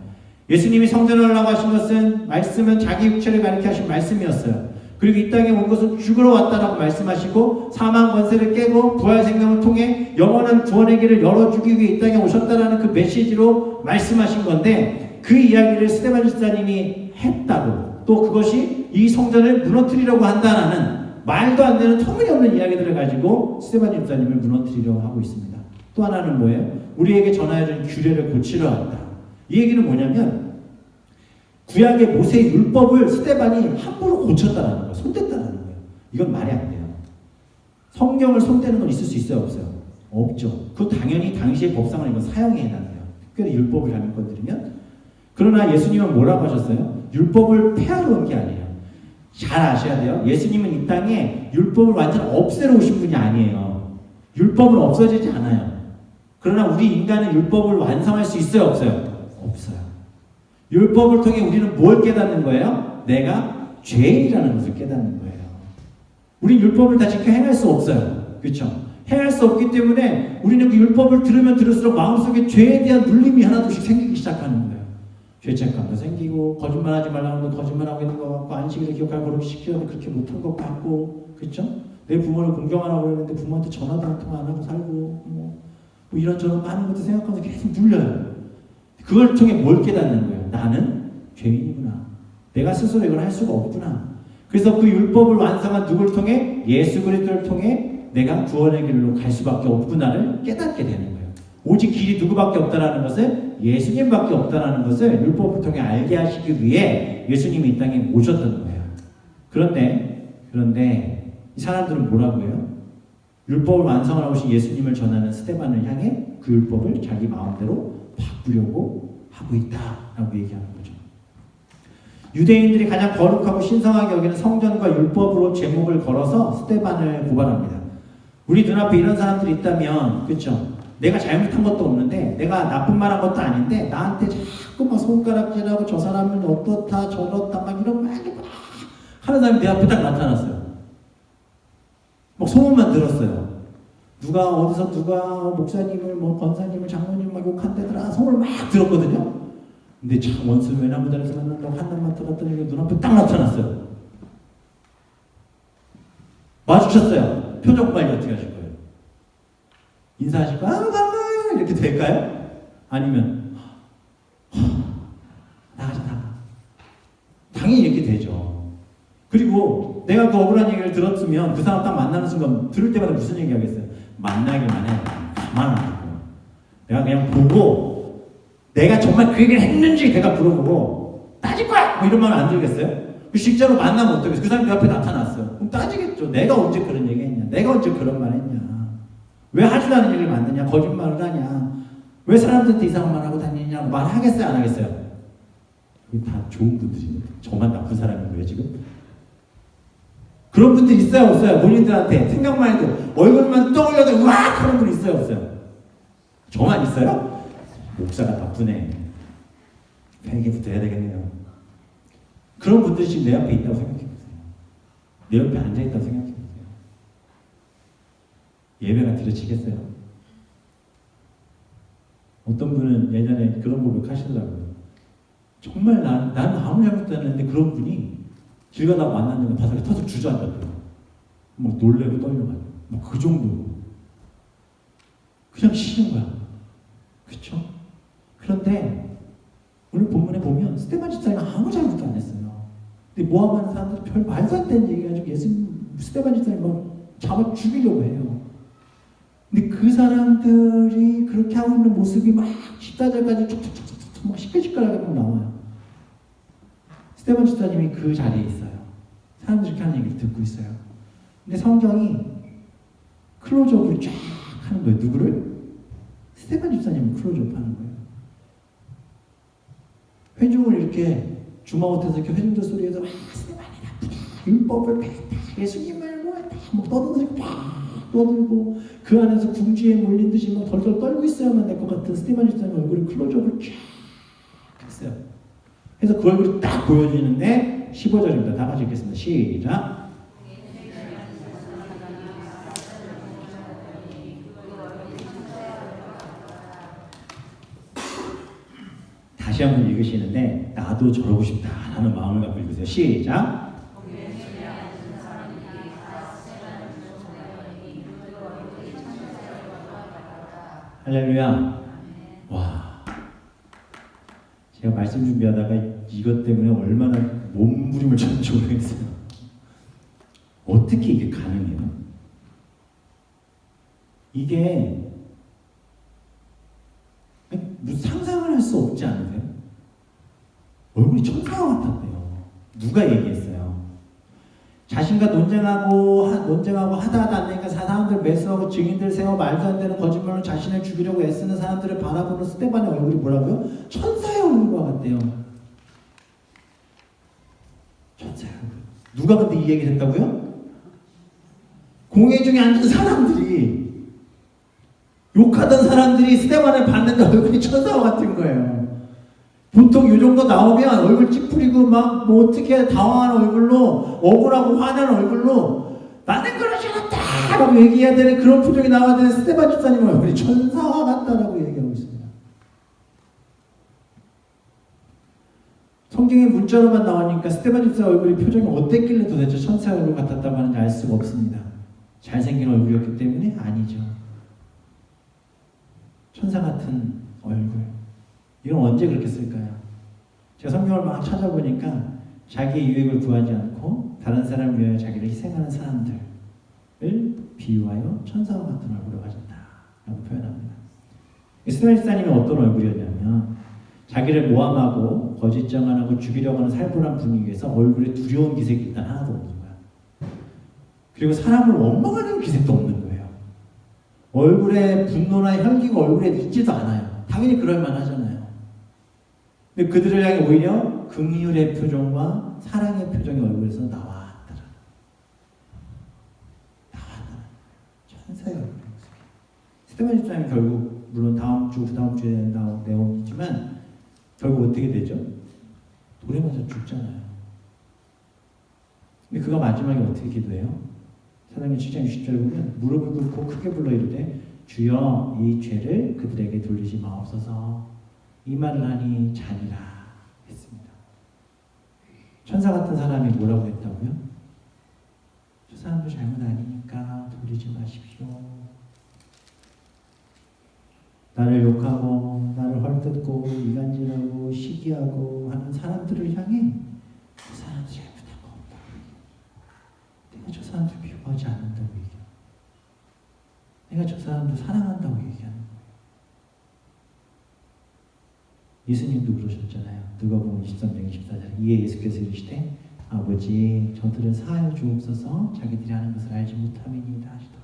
예수님이 성전을 하려고 하신 것은 말씀은 자기 육체를 가리켜 하신 말씀이었어요. 그리고 이 땅에 온 것은 죽으러 왔다라고 말씀하시고 사망 권세를 깨고 부활 생명을 통해 영원한 구원의 길을 열어주기 위해 이 땅에 오셨다라는 그 메시지로 말씀하신 건데 그 이야기를 스데반 집사님이 했다고 또 그것이 이 성전을 무너뜨리려고 한다라는 말도 안 되는 터무니없는 이야기들을 가지고 스데반 집사님을 무너뜨리려고 하고 있습니다. 또 하나는 뭐예요? 우리에게 전하여준 규례를 고치려 한다. 이 얘기는 뭐냐면 구약의 모세의 율법을 스데반이 함부로 고쳤다는 거예요. 손댔다는 거예요. 이건 말이 안 돼요. 성경을 손대는 건 있을 수 있어요? 없어요? 없죠. 그 당연히 당시의 법상을 이건 사형해야 돼요. 특별히 율법을 잘못 건드리면. 그러나 예수님은 뭐라고 하셨어요? 율법을 폐하러 온 게 아니에요. 잘 아셔야 돼요. 예수님은 이 땅에 율법을 완전 없애러 오신 분이 아니에요. 율법은 없어지지 않아요. 그러나 우리 인간은 율법을 완성할 수 있어요? 없어요? 없어요. 율법을 통해 우리는 뭘 깨닫는 거예요? 내가 죄인이라는 것을 깨닫는 거예요. 우린 율법을 다 지켜 행할 수 없어요. 그렇죠? 행할 수 없기 때문에 우리는 그 율법을 들으면 들을수록 마음속에 죄에 대한 눌림이 하나둘씩 생기기 시작하는 거예요. 죄책감도 생기고 거짓말하지 말라고 하면 거짓말하고 있는 것 같고 안식일을 기억하고 그렇게 시키는데 그렇게 못한 것 같고 그렇죠? 내 부모를 공경하라고 했는데 부모한테 전화도 한 통 안 하고 살고 뭐 이런저런 많은 것도 생각하면서 계속 눌려요. 그걸 통해 뭘 깨닫는 거예요? 나는 죄인이구나. 내가 스스로 이걸 할 수가 없구나. 그래서 그 율법을 완성한 누구를 통해? 예수 그리스도를 통해 내가 구원의 길로 갈 수밖에 없구나를 깨닫게 되는 거예요. 오직 길이 누구밖에 없다라는 것을 예수님밖에 없다라는 것을 율법을 통해 알게 하시기 위해 예수님이 이 땅에 오셨던 거예요. 그런데 이 사람들은 뭐라고 해요? 율법을 완성을 하신 예수님을 전하는 스데반을 향해 그 율법을 자기 마음대로 바꾸려고 하고 있다라고 얘기하는 거죠. 유대인들이 가장 거룩하고 신성하게 여기는 성전과 율법으로 제목을 걸어서 스데반을 고발합니다. 우리 눈앞에 이런 사람들이 있다면, 그렇죠? 내가 잘못한 것도 없는데, 내가 나쁜 말 한 것도 아닌데, 나한테 자꾸 막 손가락질하고 저 사람은 어떻다 저렇다 막 이런 말 하는 사람이 내 앞에 딱 나타났어요. 막 소문만 들었어요. 누가 어디서 누가 목사님을 뭐 권사님을 장로님 막 욕한다더라 소문을 막 들었거든요. 근데 참 원수를 외나무다리에서 만난다고 한남만 들었더니 눈앞에 딱 나타났어요. 마주쳤어요. 표정 관리 어떻게 하실 거예요? 인사하실 거예요? 반가워요 이렇게 될까요? 아니면 나가자. 당연히 이렇게 되죠. 그리고 내가 그 억울한 얘기를 들었으면 그 사람 딱 만나는 순간 들을 때마다 무슨 얘기 하겠어요? 만나기만 해. 가만 안 두고. 내가 그냥 보고 내가 정말 그 얘기를 했는지 내가 물어보고 따질 거야! 뭐 이런 말 안 들겠어요? 실제로 만나면 어떡해요? 그 사람이 내 앞에 나타났어요. 그럼 따지겠죠. 내가 언제 그런 얘기 했냐? 내가 언제 그런 말 했냐? 왜 하지도 않은 얘기를 만드냐? 거짓말을 하냐? 왜 사람들한테 이상한 말 하고 다니냐고 말하겠어요? 안 하겠어요? 그게 다 좋은 분들입니다. 저만 나쁜 사람인 거예요 지금? 그런 분들 있어요 없어요? 본인들한테 생각만 해도 얼굴만 떠올려도 으악 하는 분 있어요 없어요? 저만 있어요? 목사가 나쁘네. 회개부터 해야 되겠네요. 그런 분들이 지금 내 앞에 있다고 생각해보세요. 내 옆에 앉아있다고 생각해보세요. 예배가 들어지겠어요? 어떤 분은 예전에 그런 고백 하시더라고요. 정말 나는 아무 잘못도 안 했는데 그런 분이 길 가다가 만났는데 바닥에 터져 주저앉았대요. 막 놀래고 떨려가지고. 막 그 정도로. 그냥 쉬는 거야. 그쵸? 그런데 오늘 본문에 보면 스데반 집사님은 아무 잘못도 안 했어요. 근데 모함하는 사람들 별 말도 안 되는 얘기 가지고 예수님 스데반 집사님 막 잡아 죽이려고 해요. 근데 그 사람들이 그렇게 하고 있는 모습이 막 십자가까지 촉촉촉촉 막 시끌시끌하게 막 나와요. 스데반 집사님이 그 자리에 있어요. 사람들이 이렇게 하는 얘기를 듣고 있어요. 근데 성경이 클로즈업을 쫙 하는 거예요. 누구를? 스데반 집사님을 클로즈업 하는 거예요. 회중을 이렇게 주마못해서 이렇게 회중들 소리에서 스데반이 나쁘다. 율법을 뺐다. 예수님을 뭐 떠들고 떠들고 그 안에서 궁지에 몰린 듯이 막 덜덜 떨고 있어야만 될 것 같은 스데반 집사님 얼굴을 클로즈업을 쫙 했어요. 그래서 그 얼굴이 딱 보여지는데 15절입니다. 다 같이 읽겠습니다. 시작. 다시 한번 읽으시는데 나도 저러고 싶다라는 마음을 갖고 읽으세요. 시작. 할렐루야. 와, 제가 말씀 준비하다가 이것 때문에 얼마나 몸부림을 쳤는지 모르겠어요. 어떻게 이게 가능해요? 이게 상상을 할 수 없지 않으세요? 얼굴이 천사와 같았대요. 누가 얘기했어요? 자신과 논쟁하고 하다 안 되니까 사람들 매수하고 증인들 세워 말도 안 되는 거짓말로 자신을 죽이려고 애쓰는 사람들을 바라보는 스데반의 얼굴이 뭐라고요? 천사의 얼굴과 같대요. 천사의 얼굴. 누가 근데 이 얘기를 했다고요? 공회 중에 앉은 사람들이 욕하던 사람들이 스데반을 봤는데 얼굴이 천사와 같은 거예요. 보통 이 정도 나오면 얼굴 찌푸리고 막 뭐 어떻게 당황한 얼굴로 억울하고 화난 얼굴로 나는 그러지 않았다 라고 얘기해야 되는 그런 표정이 나와야 되는 스데반 집사님 얼굴이 천사와 같다라고 얘기하고 있습니다. 성경에 문자로만 나오니까 스데반 집사 얼굴이 표정이 어땠길래 도대체 천사 얼굴 같았다고 하는지 알 수가 없습니다. 잘생긴 얼굴이었기 때문에? 아니죠. 천사 같은 얼굴. 이건 언제 그렇게 쓸까요? 제가 성경을 막 찾아보니까 자기의 유익을 구하지 않고 다른 사람을 위하여 자기를 희생하는 사람들을 비유하여 천사와 같은 얼굴을 가졌다 라고 표현합니다. 스데반 집사님이 어떤 얼굴이었냐면 자기를 모함하고 거짓 증언하고 죽이려고 하는 살벌한 분위기에서 얼굴에 두려운 기색이 일단 하나도 없는 거야. 그리고 사람을 원망하는 기색도 없는 거예요. 얼굴에 분노나 혈기가 얼굴에 있지도 않아요. 당연히 그럴 만하잖아요. 근데 그들을 향해 오히려 긍휼의 표정과 사랑의 표정이 얼굴에서 나왔더라. 천사의 얼굴. 스데반 집사님 결국 물론 다음 주, 그 다음 주에 나온 내용이지만 결국 어떻게 되죠? 돌에 맞아 죽잖아요. 근데 그가 마지막에 어떻게 기도해요? 사도행전 7장 60절 보면 무릎을 꿇고 크게 불러 이르되 주여 이 죄를 그들에게 돌리지 마옵소서. 이 말을 하니 잔이라 했습니다. 천사 같은 사람이 뭐라고 했다고요? 저 사람도 잘못 아니니까 돌리지 마십시오. 나를 욕하고 나를 헐뜯고 이간질하고 시기하고 하는 사람들을 향해 그 사람도 잘못한 거 없다. 내가 저 사람들 미워하지 않는다고 얘기해. 내가 저 사람들 사랑한다고 얘기하는 거예요. 예수님도 그러셨잖아요. 누가복음 23장 24절 이에 예수께서 이르시되 아버지 저들을 사하여 주옵소서 자기들이 하는 것을 알지 못함이니이다 하시더라.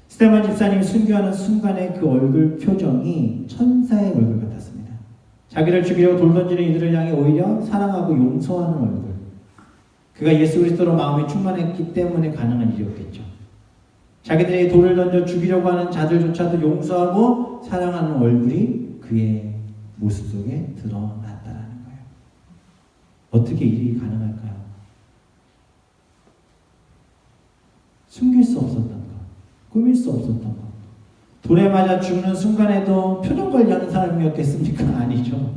스데반 집사님이 순교하는 순간의 그 얼굴 표정이 천사의 얼굴 같았습니다. 자기를 죽이려고 돌 던지는 이들을 향해 오히려 사랑하고 용서하는 얼굴. 그가 예수 그리스도로 마음이 충만했기 때문에 가능한 일이었겠죠. 자기들이 돌을 던져 죽이려고 하는 자들조차도 용서하고 사랑하는 얼굴이 그의 모습 속에 드러났다라는 거예요. 어떻게 일이 가능할까요? 숨길 수 없었던 것, 꾸밀 수 없었던 것. 돌에 맞아 죽는 순간에도 표정 관리하는 사람이었겠습니까? 아니죠.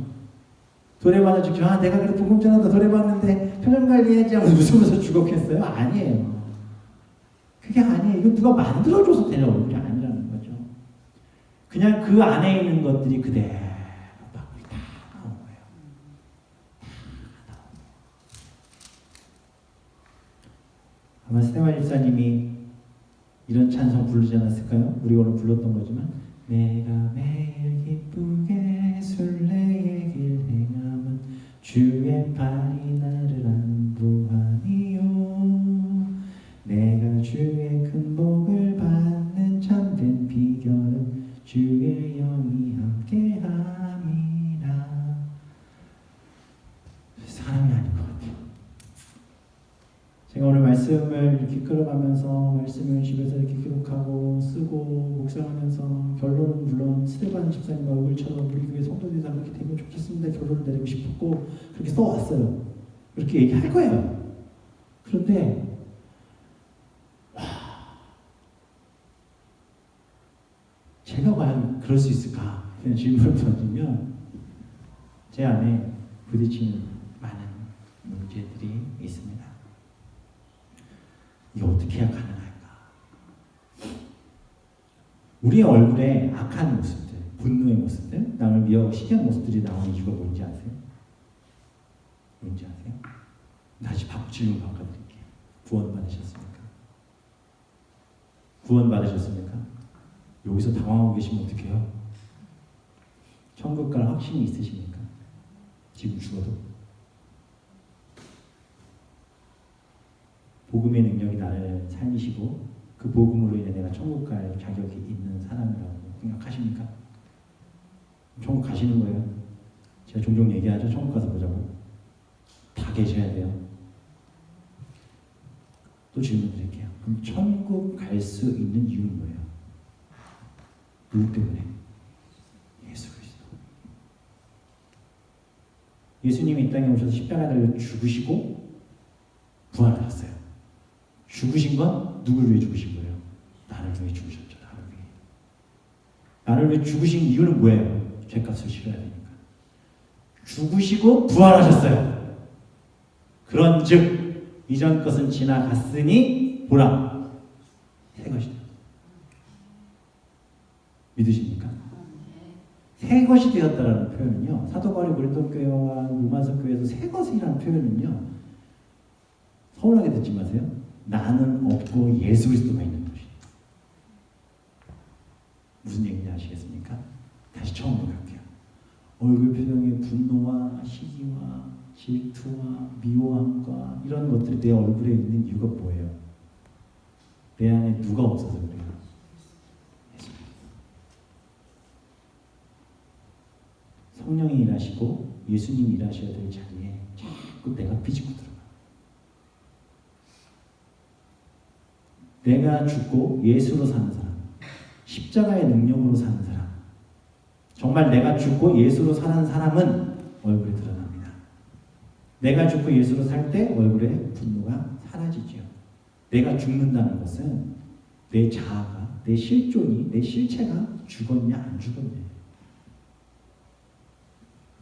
돌에 맞아 죽죠. 아, 내가 그래도 복음 전하다 돌에 맞는데 표정 관리해야지 하면서 웃으면서 죽었겠어요? 아니에요. 그게 아니에요. 이거 누가 만들어줘서 되는 얼굴이 아니라는 거죠. 그냥 그 안에 있는 것들이 그대로 다 나온 거예요. 아마 스데반 집사님이 이런 찬송 부르지 않았을까요? 우리 오늘 불렀던 거지만 내가 매일 기쁘게 순례의 길 행함은 주의 팔이 나를 안보하니요 내가 주의 큰 복을 받는 참된 비결은 주의 영이 함께함이라. 사람이 아닌 것 같아요. 제가 오늘 말씀을 이렇게 끌어가면서 말씀을 집에서 이렇게 기록하고 쓰고 묵상하면서 결론은 물론 스데반 집사님 얼굴처럼 우리 교회 성도들이 다 그렇게 되면 좋겠습니다. 결론을 내리고 싶었고 그렇게 써왔어요. 그렇게 얘기할 거예요. 그런데 제가 과연 그럴 수 있을까? 그런 질문을 던지면 제 안에 부딪히는 많은 문제들이 있습니다. 이게 어떻게 해야 가능할까? 우리의 얼굴에 악한 모습들, 분노의 모습들, 남을 미워하고 시기한 모습들이 나오는 이유가 뭔지 아세요? 뭔지 아세요? 다시 질문 바꿔드릴게요. 구원 받으셨습니까? 구원 받으셨습니까? 여기서 당황하고 계시면 어떡해요? 천국 갈 확신이 있으십니까? 지금 죽어도? 복음의 능력이 나를 살리시고 그 복음으로 인해 내가 천국 갈 자격이 있는 사람이라고 생각하십니까? 천국 가시는 거예요? 제가 종종 얘기하죠. 천국 가서 보자고. 다 계셔야 돼요. 또 질문 드릴게요. 그럼 천국 갈 수 있는 이유는 뭐예요? 누구 때문에? 예수 그리스도. 예수님이 이 땅에 오셔서 십자가에 달려 죽으시고 부활하셨어요. 죽으신 건 누굴 위해 죽으신 거예요? 나를 위해 죽으셨죠. 나를 위해. 나를 위해 죽으신 이유는 뭐예요? 죄값을 치러야 되니까. 죽으시고 부활하셨어요. 그런즉 이전 것은 지나갔으니 보라 새 것이다. 믿으십니까? 새 것이 되었다라는 표현은요, 사도 바울이 고린도 교회와 로마서 교회에서 새 것이라는 표현은요, 서운하게 듣지 마세요. 나는 없고 예수 그리스도가 있는 것이. 무슨 얘기인지 아시겠습니까? 다시 처음으로 갈게요. 얼굴 표정에 분노와 시기와 질투와 미워함과 이런 것들이 내 얼굴에 있는 이유가 뭐예요? 내 안에 누가 없어서 그래요? 성령이 일하시고 예수님이 일하셔야 될 자리에 자꾸 내가 비집고 들어가. 내가 죽고 예수로 사는 사람, 십자가의 능력으로 사는 사람, 정말 내가 죽고 예수로 사는 사람은 얼굴에 드러납니다. 내가 죽고 예수로 살 때 얼굴에 분노가 사라지죠. 내가 죽는다는 것은 내 자아가, 내 실존이, 내 실체가 죽었냐 안 죽었냐.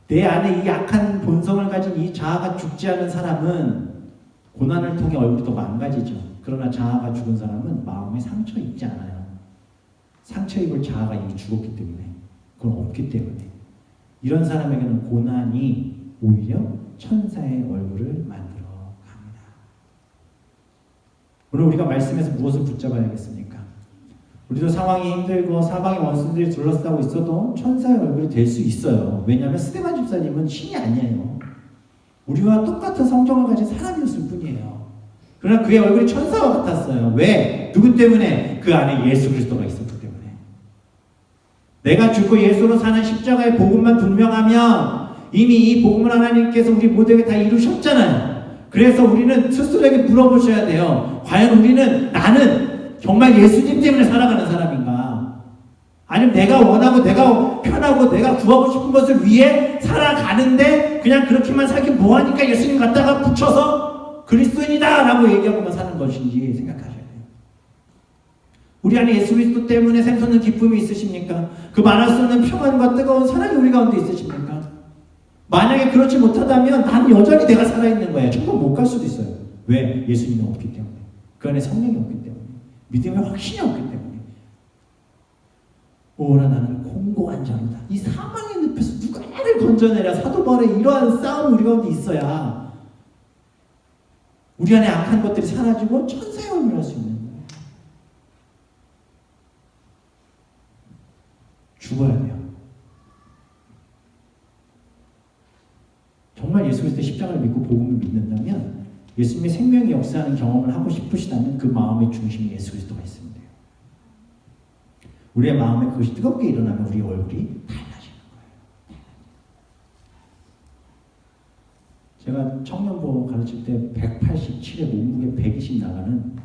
내 안에 이 약한 본성을 가진 이 자아가 죽지 않은 사람은 고난을 통해 얼굴이 더 망가지죠. 그러나 자아가 죽은 사람은 마음에 상처 입지 않아요. 상처 입을 자아가 이미 죽었기 때문에, 그건 없기 때문에. 이런 사람에게는 고난이 오히려 천사의 얼굴을 만들어 갑니다. 오늘 우리가 말씀에서 무엇을 붙잡아야겠습니까? 우리도 상황이 힘들고 사방의 원수들이 둘러싸고 있어도 천사의 얼굴이 될 수 있어요. 왜냐하면 스데반 집사님은 신이 아니에요. 우리와 똑같은 성정을 가진 사람이었을 뿐이에요. 그러나 그의 얼굴이 천사와 같았어요. 왜? 누구 때문에? 그 안에 예수 그리스도가 있었기 때문에. 내가 죽고 예수로 사는 십자가의 복음만 분명하면 이미 이 복음을 하나님께서 우리 모두에게 다 이루셨잖아요. 그래서 우리는 스스로에게 물어보셔야 돼요. 과연 우리는, 나는 정말 예수님 때문에 살아가는 사람인가? 아니면 내가 원하고 내가 편하고 내가 구하고 싶은 것을 위해 살아가는데 그냥 그렇게만 살긴 뭐하니까 예수님 갖다가 붙여서 그리스도인이다 라고 얘기하고만 사는 것인지 생각하셔야 돼요. 우리 안에 예수 그리스도 때문에 샘솟는 기쁨이 있으십니까? 그 말할 수 없는 평안과 뜨거운 사랑이 우리 가운데 있으십니까? 만약에 그렇지 못하다면 나는 여전히 내가 살아있는 거예요. 천국 못 갈 수도 있어요. 왜? 예수님이 없기 때문에. 그 안에 성령이 없기 때문에. 믿음의 확신이 없기 때문에. 오라 나는 공고한 자로다. 이 사망의 늪에서 누가 나를 건져내랴. 사도 바울의 이러한 싸움이 우리 가운데 있어야 우리 안에 악한 것들이 사라지고 천사의 얼굴을 할 수 있는 거예요. 죽어야 돼요. 정말 예수 그리스도의 십자가를 믿고 복음을 믿는다면, 예수님의 생명이 역사하는 경험을 하고 싶으시다면 그 마음의 중심에 예수 그리스도가 있으면 돼요. 우리의 마음에 그것이 뜨겁게 일어나면 우리의 얼굴이 달라지는 거예요. 제가 청년부 가르칠 때 187에 몸무게 120 나가는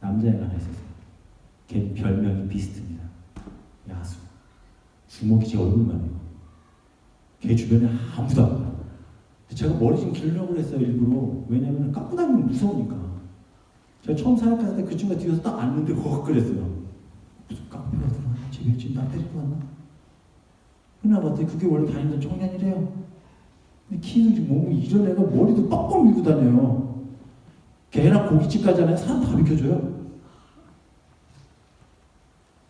남자애가 하나 있었어요. 걔 별명이 비스트입니다. 야수. 주먹이 제 얼굴만 해요. 걔 주변에 아무도 안 봐요. 제가 머리 좀 기르려고 했어요, 일부러. 왜냐면 깎고 다니면 무서우니까. 제가 처음 사역 갔을 때 그 친구가 뒤에서 딱 앉는데 허걱거렸어요. 무슨 깡패가 들어왔나? 집에 지금 나 때리러 왔나? 그나 봤더니 그게 원래 다니던 청년이래요. 근데 키도 지금 몸이 이런 애가 머리도 빡빡 밀고 다녀요. 걔랑 고깃집 가잖아요. 사람 다 비켜줘요.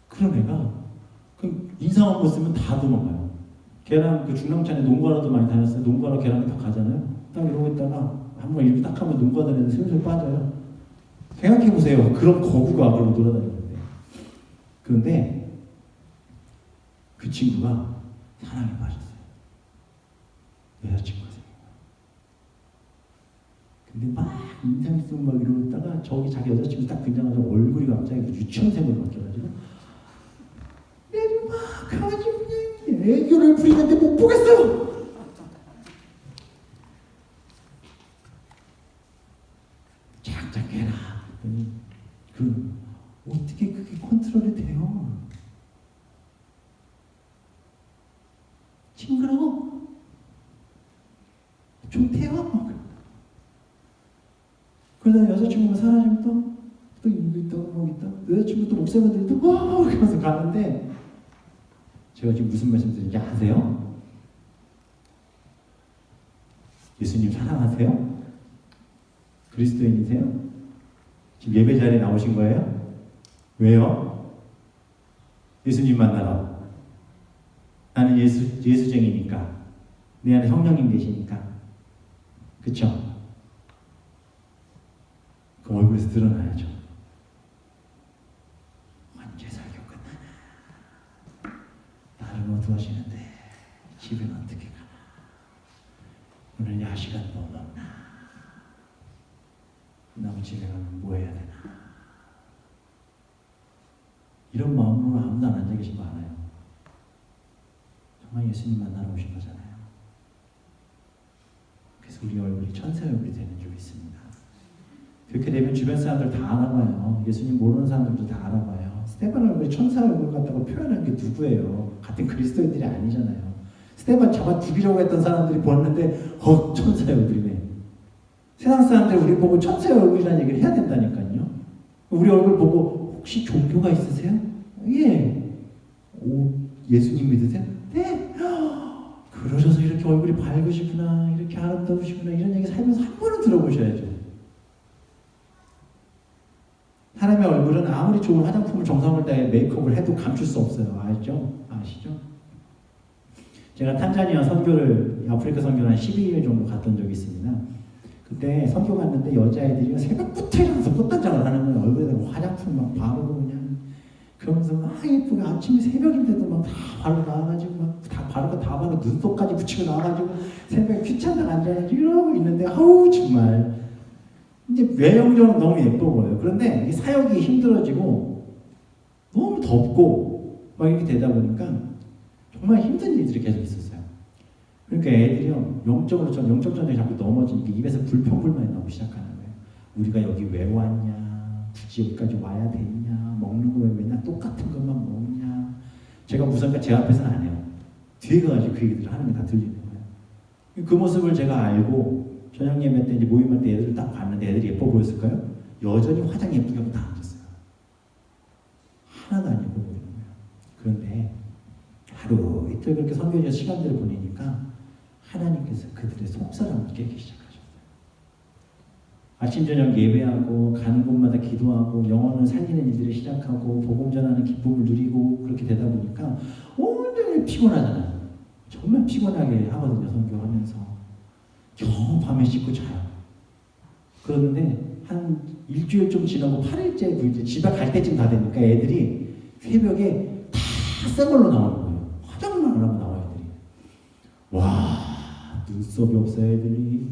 그런 애가 그 인상한 거 쓰면 다 도망가요. 걔랑 그 중랑천에 농구하러도 많이 다녔어요. 농구하러 걔랑 다 가잖아요. 딱 이러고 있다가 한번 이렇게 딱 하면 농구하던 애들 슬슬 빠져요. 생각해보세요. 그런 거구가 그러고 돌아다니는데. 그런데 그 친구가 사랑에 빠졌어요. 여자친구가 생긴 거예요. 근데 막 인상 쓰고 막 이러고 있다가 저기 자기 여자친구 딱 등장하자 얼굴이 갑자기 유치원생으로 바뀌어가지고 애들 막 가가지고 그냥 애교를 부리는데 못 보겠어요. 작작해라. 어떻게 그게 컨트롤이 돼요? 징그러워. 좋대요. 그러다 여자친구가 사라지면 또 이거 있다가 뭐 있다. 여자친구 또 목소리만 들리면 또 그러면서 가는데, 제가 지금 무슨 말씀 드리는지 아세요? 예수님 사랑하세요? 그리스도인이세요? 지금 예배 자리에 나오신 거예요? 왜요? 예수님 만나러. 나는 예수쟁이니까. 내 안에 성령님 계시니까. 그쵸? 그 얼굴에서 드러나야죠. 언제 설교 끝나나? 나를 어두워지는데 집에는 어떻게 가나? 오늘 야시간 뭐 먹나? 나무 집에 가면 뭐 해야 되나? 이런 마음으로 아무도 안 앉아 계신 거 알아요. 정말 예수님 만나러 오신 거잖아요. 그래서 우리 얼굴이 천사 얼굴이 되는 줄 믿습니다. 그렇게 되면 주변 사람들 다 알아봐요. 예수님 모르는 사람들도 다 알아봐요. 스테반 얼굴이 천사 얼굴 같다고 표현한 게 누구예요? 같은 그리스도인들이 아니잖아요. 스테반 잡아 죽이려고 했던 사람들이 보았는데 천사의 얼굴이네. 세상 사람들이 우리 보고 천사의 얼굴이라는 얘기를 해야 된다니까요. 우리 얼굴 보고 혹시 종교가 있으세요? 예. 오, 예수님 믿으세요? 네. 그러셔서 이렇게 얼굴이 밝으시구나, 이렇게 아름다우시구나, 이런 얘기 살면서 한 번은 들어보셔야죠. 사람의 얼굴은 아무리 좋은 화장품을 정성을 다해 메이크업을 해도 감출 수 없어요. 알죠? 아시죠? 제가 탄자니아 선교를, 아프리카 선교를 한 12일 정도 갔던 적이 있습니다. 그때 선교 갔는데 여자애들이 새벽부터 일어나서 꽃단장을 하는 거예요. 얼굴에다 화장품 막 바르고 그냥. 그러면서 막 예쁘게 아침에 새벽인데도 막 다 바르고 나와가지고 막 다 바르고 다 바르고 눈썹까지 붙이고 나와가지고 새벽에 귀찮다 앉아가지고 이러고 있는데 아우 정말 이제 외형적으로 너무 예뻐 보여요. 그런데 이 사역이 힘들어지고 너무 덥고 막 이렇게 되다 보니까 정말 힘든 일들이 계속 있었어요. 그러니까 애들이요 영적 전쟁이 자꾸 넘어지니까 입에서 불평불만이 나오기 시작하는 거예요. 우리가 여기 왜 왔냐? 굳이 여기까지 와야 되냐? 먹는 거 왜 맨날 똑같은 것만 먹냐? 제가 무슨 제 앞에서는 안 해요. 뒤에 가가지고 그 얘기들을 하는 게 다 들리는 거예요. 그 모습을 제가 알고 저녁 예배 때 이제 모임할 때 애들을 딱 봤는데 애들이 예뻐 보였을까요? 여전히 화장 예쁘게 하고 다 앉았어요. 하나도 안 예뻐 보이는 거예요. 그런데 하루 이틀 그렇게 선교지에서 시간들을 보내니까 하나님께서 그들의 속사람을 깨기 시작하셨어요. 아침 저녁 예배하고 가는 곳마다 기도하고 영혼을 살리는 일들을 시작하고 복음 전하는 기쁨을 누리고 그렇게 되다 보니까 온전히 피곤하잖아요. 정말 피곤하게 하거든요. 선교하면서 겨우 밤에 씻고 자요. 그런데 한 일주일 좀 지나고 8일째 9일째 집에 갈 때쯤 다 되니까 애들이 새벽에 다 새 걸로 나오는 거예요. 화장만 안 하고 나와요. 애들이. 와, 눈썹이 없어요. 애들이.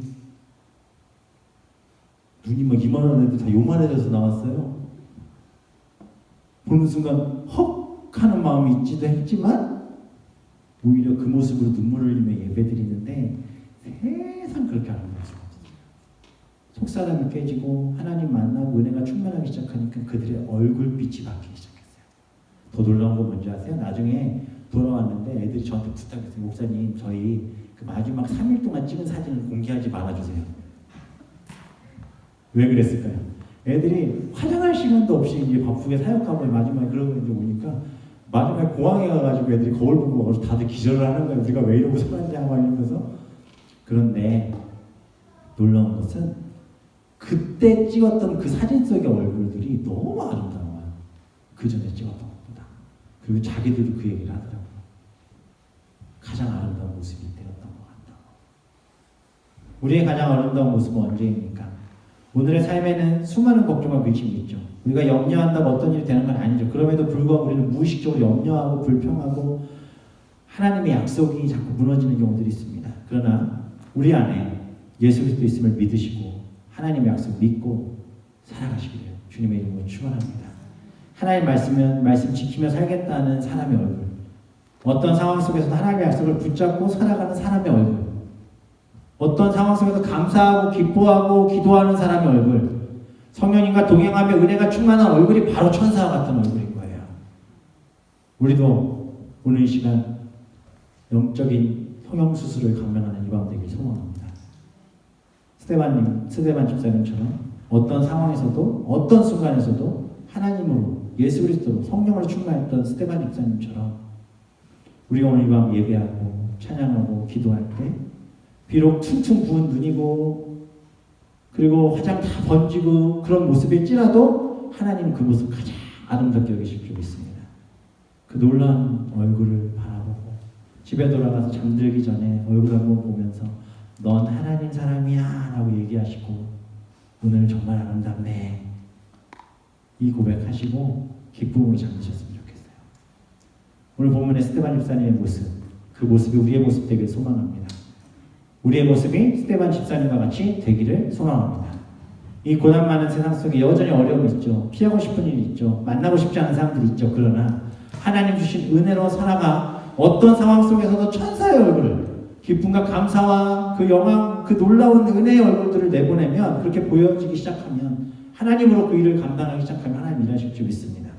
눈이 막 이만한 애들 다 요만해져서 나왔어요. 보는 순간 헉 하는 마음이 있지도 했지만 오히려 그 모습으로 눈물을 흘리며 예배드리는데 세상 그렇게 하는 모습 없어요. 속사람이 깨지고 하나님 만나고 은혜가 충만하기 시작하니까 그들의 얼굴빛이 바뀌기 시작했어요. 더 놀라운 거 뭔지 아세요? 나중에 돌아왔는데 애들이 저한테 부탁했어요. 목사님 저희 그 마지막 3일 동안 찍은 사진을 공개하지 말아주세요. 왜 그랬을까요? 애들이 화장할 시간도 없이 이제 바쁘게 사역하고 마지막에 그러고 이제 오니까 마지막에 공항에 가가지고 애들이 거울 보고 와서 다들 기절을 하는 거예요. 우리가 왜 이러고 살았냐 막 이러면서. 그런데 놀라운 것은 그때 찍었던 그 사진 속의 얼굴들이 너무 아름다워요. 그 전에 찍었던 것보다. 그리고 자기들도 그 얘기를 하더라고요. 가장 아름다운 모습이 이때였던 것 같다고. 우리의 가장 아름다운 모습은 언제입니까? 오늘의 삶에는 수많은 걱정과 의심이 있죠. 우리가 염려한다고 어떤 일이 되는 건 아니죠. 그럼에도 불구하고 우리는 무의식적으로 염려하고 불평하고 하나님의 약속이 자꾸 무너지는 경우들이 있습니다. 그러나 우리 안에 예수 그리스도 있음을 믿으시고 하나님의 약속 믿고 살아가시기를 주님의 이름으로 축원합니다. 하나님 말씀 지키며 살겠다는 사람의 얼굴, 어떤 상황 속에서도 하나님의 약속을 붙잡고 살아가는 사람의 얼굴, 어떤 상황 속에서 감사하고 기뻐하고 기도하는 사람의 얼굴, 성령님과 동행하며 은혜가 충만한 얼굴이 바로 천사와 같은 얼굴인 거예요. 우리도 오늘 이 시간 영적인 성형수술을 감당하는 이 밤 되길 소원합니다. 스데반 집사님처럼 어떤 상황에서도 어떤 순간에서도 하나님으로 예수 그리스도로 성령으로 충만했던 스데반 집사님처럼 우리가 오늘 이 밤 예배하고 찬양하고 기도할 때 비록 퉁퉁 부은 눈이고 그리고 화장 다 번지고 그런 모습일지라도 하나님은 그 모습 가장 아름답게 여기실 줄 믿습니다. 그 놀라운 얼굴을 바라보고 집에 돌아가서 잠들기 전에 얼굴 한번 보면서 넌 하나님 사람이야 라고 얘기하시고 오늘 정말 아름답네 이 고백하시고 기쁨으로 잠드셨으면 좋겠어요. 오늘 본문의 스데반 집사님의 모습, 그 모습이 우리의 모습 되길 소망합니다. 우리의 모습이 스데반 집사님과 같이 되기를 소망합니다. 이 고난 많은 세상 속에 여전히 어려움이 있죠. 피하고 싶은 일이 있죠. 만나고 싶지 않은 사람들이 있죠. 그러나 하나님 주신 은혜로 살아가 어떤 상황 속에서도 천사의 얼굴을 기쁨과 감사와 그 영광, 그 놀라운 은혜의 얼굴들을 내보내면 그렇게 보여지기 시작하면 하나님으로 그 일을 감당하기 시작하면 하나님 일하실 줄 믿습니다.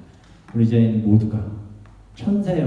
우리 이제 모두가 천사의